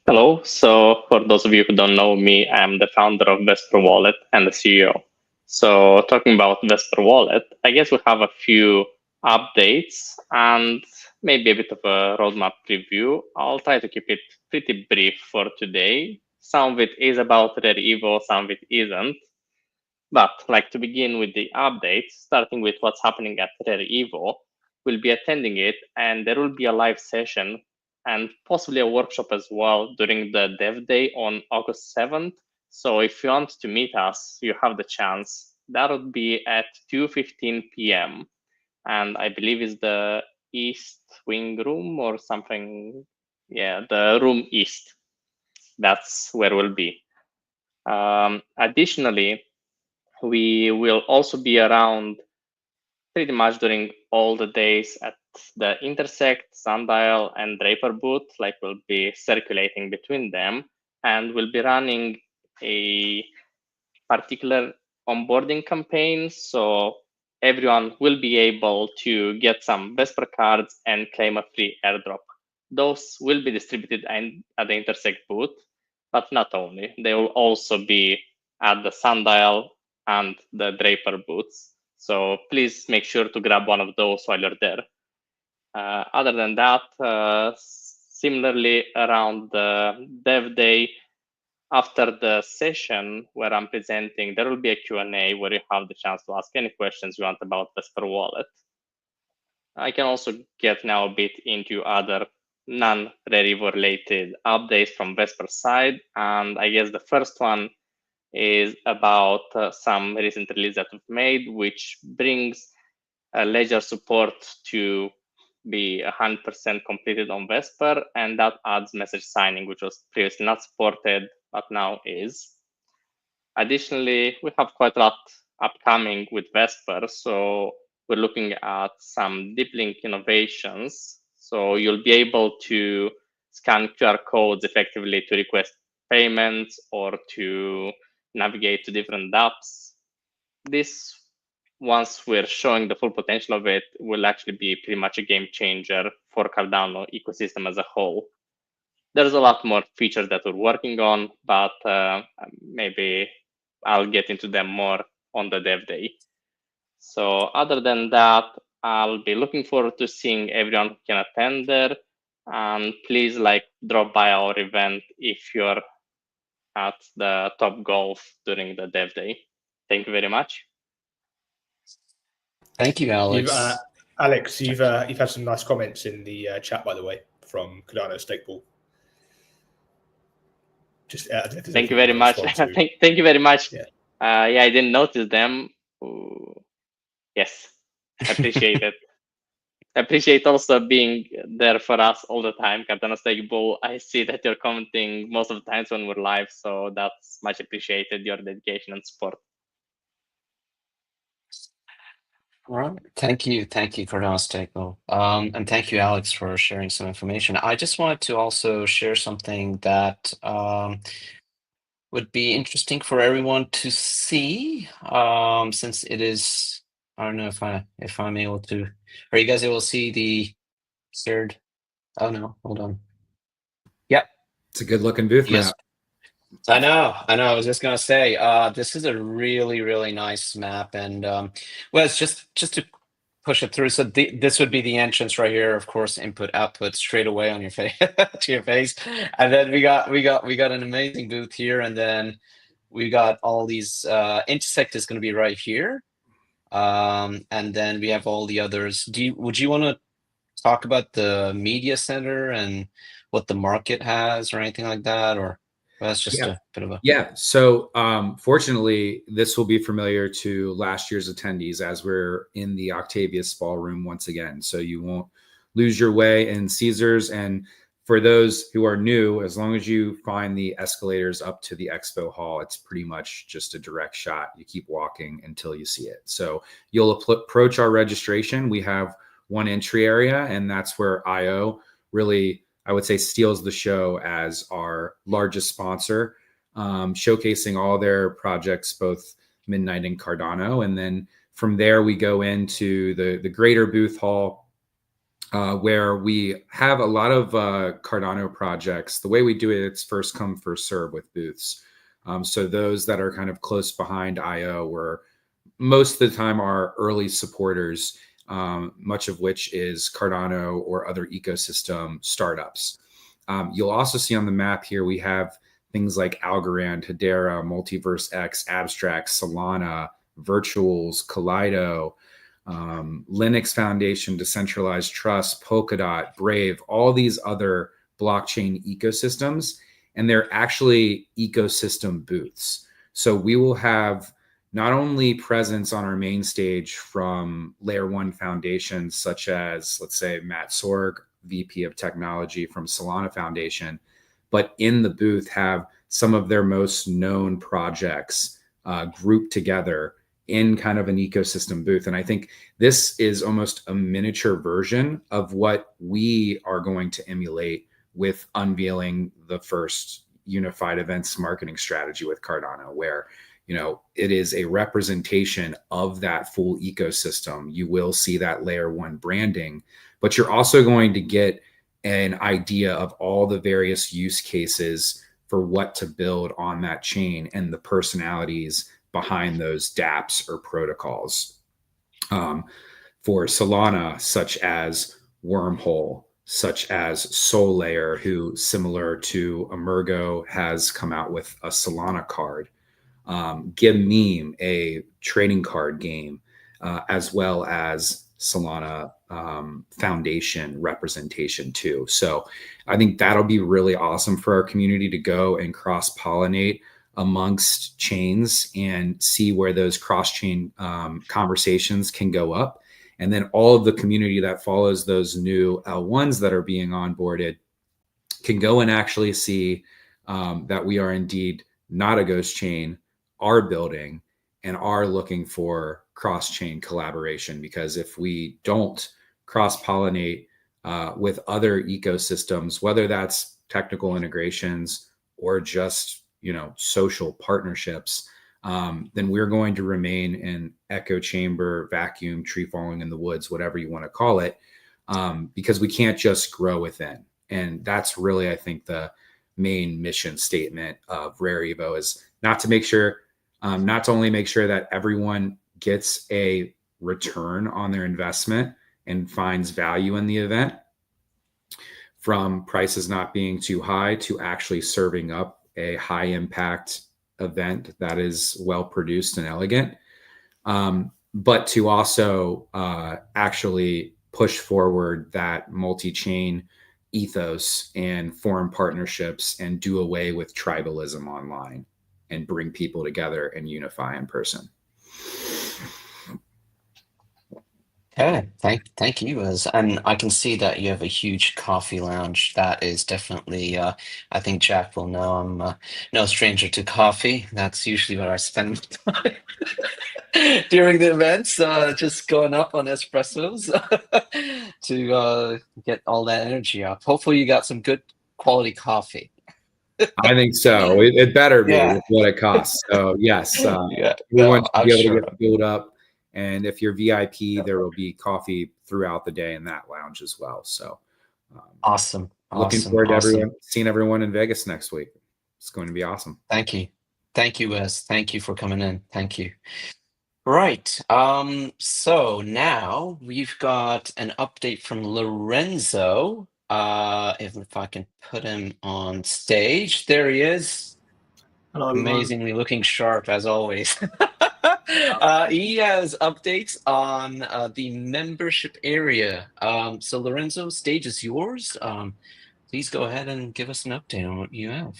Hello. So for those of you who don't know me, I'm the founder of Vesper Wallet and the CEO. So talking about Vesper Wallet, I guess we have a few updates and maybe a bit of a roadmap preview. I'll try to keep it pretty brief for today. Some of it is about Rare Evo, some of it isn't. But like to begin with the updates, starting with what's happening at Rare Evo, we'll be attending it and there will be a live session and possibly a workshop as well during the Dev Day on August 7th. So if you want to meet us, you have the chance. That would be at 2:15 p.m. And I believe is the East Wing room or something. Yeah, the room East. That's where we'll be. Additionally, we will also be around pretty much during all the days at the Intersect, Sundial, and Draper booth. Like we'll be circulating between them, and we'll be running a particular onboarding campaign. So everyone will be able to get some Vesper cards and claim a free airdrop. Those will be distributed at the Intersect booth, but not only. They will also be at the Sundial and the Draper booths. So please make sure to grab one of those while you're there. Other than that, similarly around the Dev Day, after the session where I'm presenting, there will be a Q&A where you have the chance to ask any questions you want about Vesper Wallet. I can also get now a bit into other non-Rare Evo related updates from Vesper side. And I guess the first one is about some recent release that we've made, which brings ledger support to be 100% completed on Vesper, and that adds message signing, which was previously not supported, but now is. Additionally, we have quite a lot upcoming with Vesper, so we're looking at some deep link innovations. So you'll be able to scan QR codes effectively to request payments or to navigate to different apps. This, once we're showing the full potential of it, will actually be pretty much a game changer for Cardano ecosystem as a whole. There's a lot more features that we're working on, but maybe I'll get into them more on the Dev Day. So other than that, I'll be looking forward to seeing everyone who can attend there. And please drop by our event if you're at the Top Golf during the Dev Day. Thank you very much. Thank you, Alex. Alex, you've had some nice comments in the chat, by the way, from Cardano Stakeball. Thank you very much. Thank you very much. Yeah, I didn't notice them. Ooh. Yes, I appreciate it. I appreciate also being there for us all the time. Cardano Stakeball, I see that you're commenting most of the times when we're live, so that's much appreciated, your dedication and support. All right. Thank you, Cardano Stakeball. And thank you, Alex, for sharing some information. I just wanted to also share something that would be interesting for everyone to see, since it is. I don't know if I'm able to. Are you guys able to see the third? Oh no, hold on. Yep, it's a good looking booth map. I know. I was just gonna say, this is a really, really nice map, and well, it's just to push it through. So this would be the entrance right here. Of course, input output straight away on your face to your face, and then we got an amazing booth here, and then we got all these. Intersect is going to be right here. And then we have all the others. Would you want to talk about the media center and what the market has or anything like that? Or that's just a bit of a... Yeah. So fortunately, this will be familiar to last year's attendees as we're in the Octavius Ballroom once again. So you won't lose your way in Caesars. And For those who are new, as long as you find the escalators up to the expo hall, it's pretty much just a direct shot. You keep walking until you see it. So you'll approach our registration. We have one entry area, and that's where IO really, I would say, steals the show as our largest sponsor, showcasing all their projects, both Midnight and Cardano. And then from there, we go into the greater booth hall, where we have a lot of Cardano projects. The way we do it, it's first come, first serve with booths. So those that are kind of close behind IO were most of the time our early supporters, much of which is Cardano or other ecosystem startups. You'll also see on the map here, we have things like Algorand, Hedera, Multiverse X, Abstract, Solana, Virtuals, Kaleido, Linux Foundation, Decentralized Trust, Polkadot, Brave, all these other blockchain ecosystems, and they're actually ecosystem booths. So we will have not only presence on our main stage from layer one foundations, such as, let's say, Matt Sorg, VP of Technology from Solana Foundation, but in the booth have some of their most known projects grouped together in kind of an ecosystem booth. And I think this is almost a miniature version of what we are going to emulate with unveiling the first unified events marketing strategy with Cardano, where, you know, it is a representation of that full ecosystem. You will see that layer one branding, but you're also going to get an idea of all the various use cases for what to build on that chain and the personalities behind those dApps or protocols. For Solana, such as Wormhole, such as SolLayer, who, similar to Emergo, has come out with a Solana card. Meme, a trading card game, as well as Solana Foundation representation too. So I think that'll be really awesome for our community to go and cross-pollinate amongst chains and see where those cross-chain conversations can go up. And then all of the community that follows those new L1s that are being onboarded can go and actually see that we are indeed not a ghost chain, are building, and are looking for cross-chain collaboration. Because if we don't cross-pollinate with other ecosystems, whether that's technical integrations or just, you know, social partnerships, then we're going to remain in echo chamber, vacuum, tree falling in the woods, whatever you want to call it, because we can't just grow within. And that's really, I think, the main mission statement of Rare Evo, is not to only make sure that everyone gets a return on their investment and finds value in the event, from prices not being too high to actually serving up a high impact event that is well produced and elegant, but to also actually push forward that multi-chain ethos and foreign partnerships and do away with tribalism online and bring people together and unify in person. Okay, thank you, Wes. And I can see that you have a huge coffee lounge. That is definitely, I think Jack will know I'm no stranger to coffee. That's usually where I spend time during the events, just going up on espressos to get all that energy up. Hopefully you got some good quality coffee. I think so. It better be Yeah. with what it costs. So yes, Yeah, we want I'm to be able sure. to get built up. And if you're VIP, there will be coffee throughout the day in that lounge as well. So Awesome. Looking forward to seeing everyone in Vegas next week. It's going to be awesome. Thank you. Thank you, Wes. Thank you for coming in. Thank you. Right. So now we've got an update from Lorenzo. If I can put him on stage. There he is. Hello, everyone. Amazingly looking sharp as always. He has updates on the membership area. So Lorenzo, stage is yours. Please go ahead and give us an update on what you have.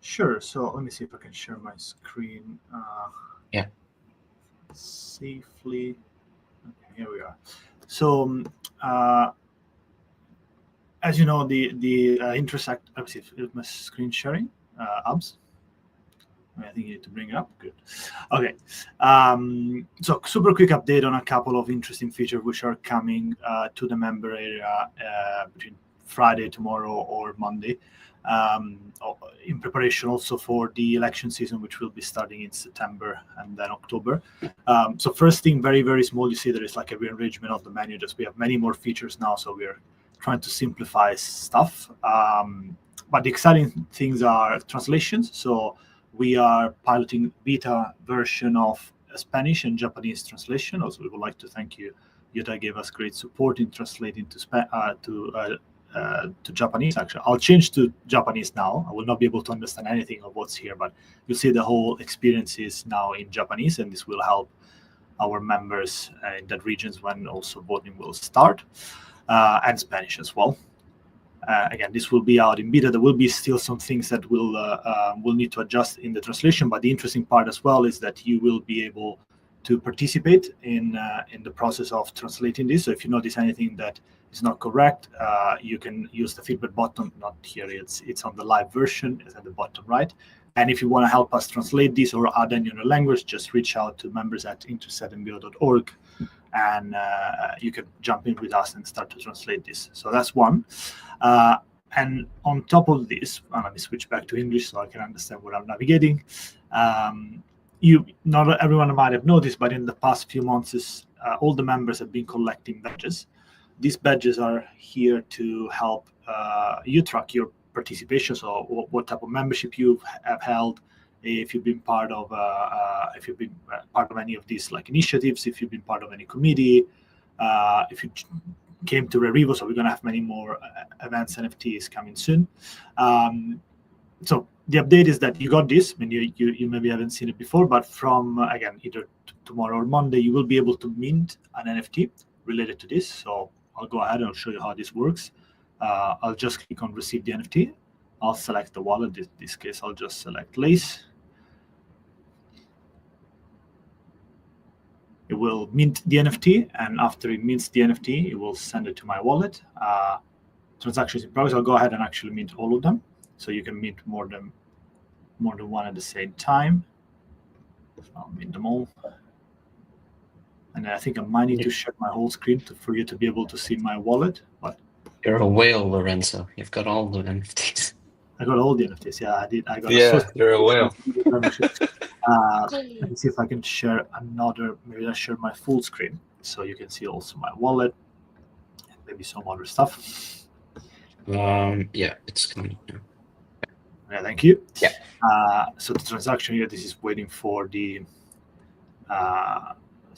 Sure. So let me see if I can share my screen. Yeah. Safely. Okay, here we are. So as you know, the Intersect. Let's see if my screen sharing. Abs. I think you need to bring it up. Good. Okay. So super quick update on a couple of interesting features which are coming to the member area between Friday, tomorrow, or Monday, in preparation also for the election season, which will be starting in September and then October. So first thing, very, very small, you see there is like a rearrangement of the menu. Just we have many more features now, so we're trying to simplify stuff. But the exciting things are translations. So we are piloting beta version of Spanish and Japanese translation. Also, we would like to thank you. Yuta gave us great support in translating to Japanese. Actually, I'll change to Japanese now. I will not be able to understand anything of what's here, but you'll see the whole experience is now in Japanese, and this will help our members in that regions when also voting will start, and Spanish as well. Again, this will be out in beta. There will be still some things that will need to adjust in the translation, but the interesting part as well is that you will be able to participate in the process of translating this. So if you notice anything that is not correct, you can use the feedback button. Not here, it's on the live version, it's at the bottom right. And if you want to help us translate this or add any other language, just reach out to members@intersectandgo.org, and you can jump in with us and start to translate this. So that's one. And on top of this, let me switch back to English so I can understand what I'm navigating. Not everyone might have noticed, but in the past few months, all the members have been collecting badges. These badges are here to help you track your participation. So what type of membership you have held, if you've been part of any of these like initiatives, if you've been part of any committee, if you came to Rare Evo. So we're going to have many more events, NFTs coming soon. So the update is that you got this. I mean, you maybe haven't seen it before, but from again either tomorrow or Monday, you will be able to mint an NFT related to this. So I'll go ahead and I'll show you how this works. I'll just click on receive the NFT. I'll select the wallet. In this case, I'll just select Lace. It will mint the NFT, and after it mints the NFT, it will send it to my wallet. Transactions in progress. I'll go ahead and actually mint all of them, so you can mint more than one at the same time. I'll mint them all, and I think I might need to share my whole screen for you to be able to see my wallet. But You're a whale, Lorenzo. You've got all the NFTs. I got all the NFTs. Yeah, I did. I got. You're a whale. Let me see if I can share another. Maybe I'll share my full screen so you can see also my wallet and maybe some other stuff. Yeah, it's coming now. Yeah, thank you. Yeah. So the transaction here, this is waiting for the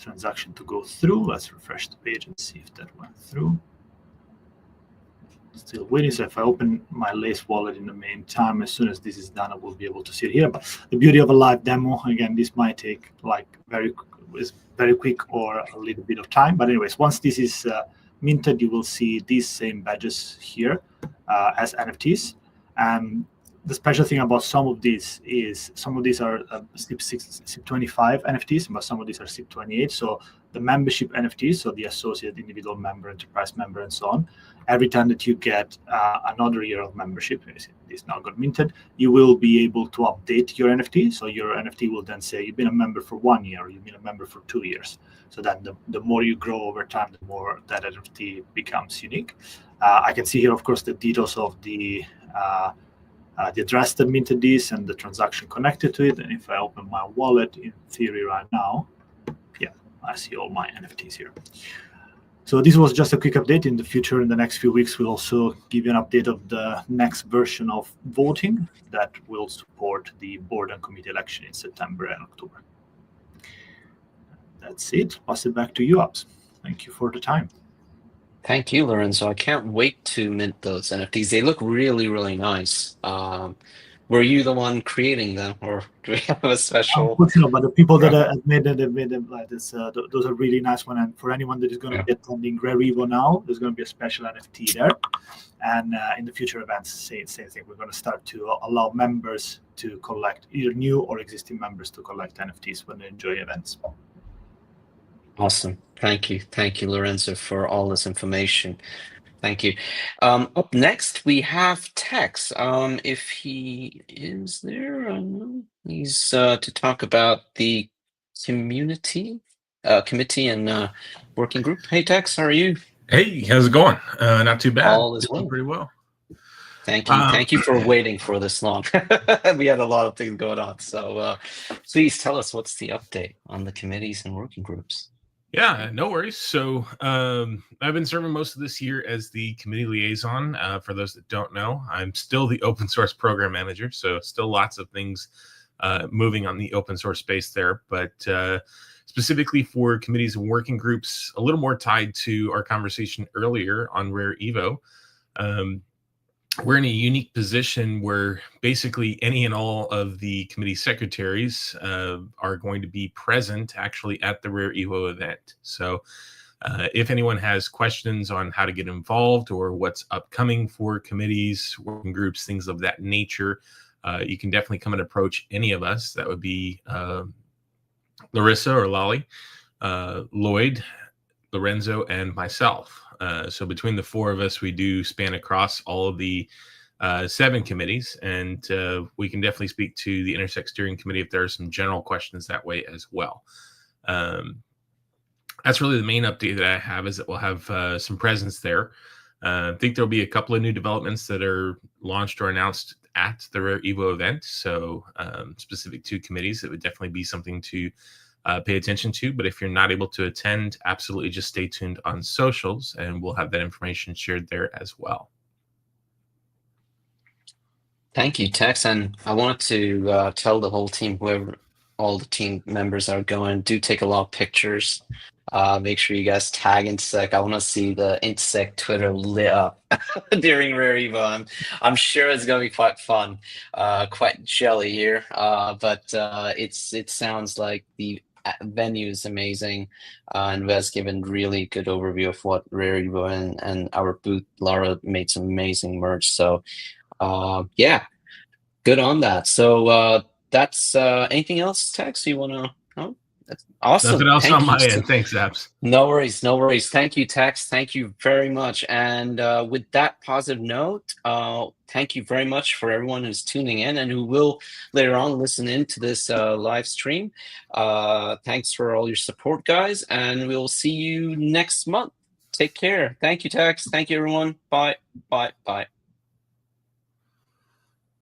transaction to go through. Let's refresh the page and see if that went through. Still waiting. So if I open my Lace wallet in the meantime, as soon as this is done, I will be able to see it here. But the beauty of a live demo, again, this might take like very quick or a little bit of time. But anyways, once this is minted, you will see these same badges here as NFTs. And the special thing about some of these is some of these are SIP25 NFTs, but some of these are SIP28. So the membership NFTs, so the associate, individual member, enterprise member, and so on. Every time that you get another year of membership, this now got minted, you will be able to update your NFT. So your NFT will then say you've been a member for 1 year, or you've been a member for 2 years. So then the more you grow over time, the more that NFT becomes unique. I can see here, of course, the details of the address that minted this and the transaction connected to it. And if I open my wallet, in theory right now, yeah, I see all my NFTs here. So this was just a quick update. In the future, in the next few weeks, we'll also give you an update of the next version of voting that will support the board and committee election in September and October. That's it. Pass it back to you, Abs. Thank you for the time. Thank you, Lorenzo. I can't wait to mint those NFTs. They look really, really nice. Were you the one creating them, or do we have a special? Unfortunately, but the people that have made them like this, those are really nice ones. And for anyone that is going to be attending Rare Evo now, there's going to be a special NFT there. And in the future events, same thing. We're going to start to allow members to collect, either new or existing members to collect NFTs when they enjoy events. Awesome. Thank you, Lorenzo, for all this information. Thank you. Up next, we have Tex. If he is there, he's to talk about the community, committee and working group. Hey, Tex, how are you? Hey, how's it going? Not too bad. All is Doing well. pretty well. Thank you. Thank you for waiting for this long. We had a lot of things going on. So please tell us what's the update on the committees and working groups. Yeah, no worries. So I've been serving most of this year as the committee liaison. For those that don't know, I'm still the open source program manager. So still lots of things moving on the open source space there. But specifically for committees and working groups, a little more tied to our conversation earlier on Rare Evo. We're in a unique position where basically any and all of the committee secretaries are going to be present actually at the Rare Evo event. So if anyone has questions on how to get involved or what's upcoming for committees, working groups, things of that nature, you can definitely come and approach any of us. That would be Larissa or Lolly, Lloyd, Lorenzo, and myself. So between the four of us, we do span across all of the 7 committees, and we can definitely speak to the Intersect Steering Committee if there are some general questions that way as well. That's really the main update that I have, is that we'll have some presence there. I think there'll be a couple of new developments that are launched or announced at the Rare Evo event. So specific to committees, it would definitely be something to pay attention to. But if you're not able to attend, absolutely just stay tuned on socials and we'll have that information shared there as well. Thank you, Tex. And I wanted to tell the whole team, whoever all the team members are going, do take a lot of pictures. Make sure you guys tag Intersect. I want to see the Intersect Twitter lit up during Rare Evo. I'm sure it's going to be quite fun, quite jelly here. But it sounds like the venue is amazing, and Wes given really good overview of what Rare Evo and our booth. Laura made some amazing merch. So yeah, good on that. So that's anything else, Tex? You want to? Oh, that's awesome. Nothing else Thank on my you. end. Thanks, Apps. No worries, no worries. Thank you, Tex. Thank you very much. And with that positive note, thank you very much for everyone who's tuning in and who will later on listen into this live stream. Thanks for all your support, guys, and we'll see you next month. Take care. Thank you, Tex. Thank you, everyone. Bye, bye, bye.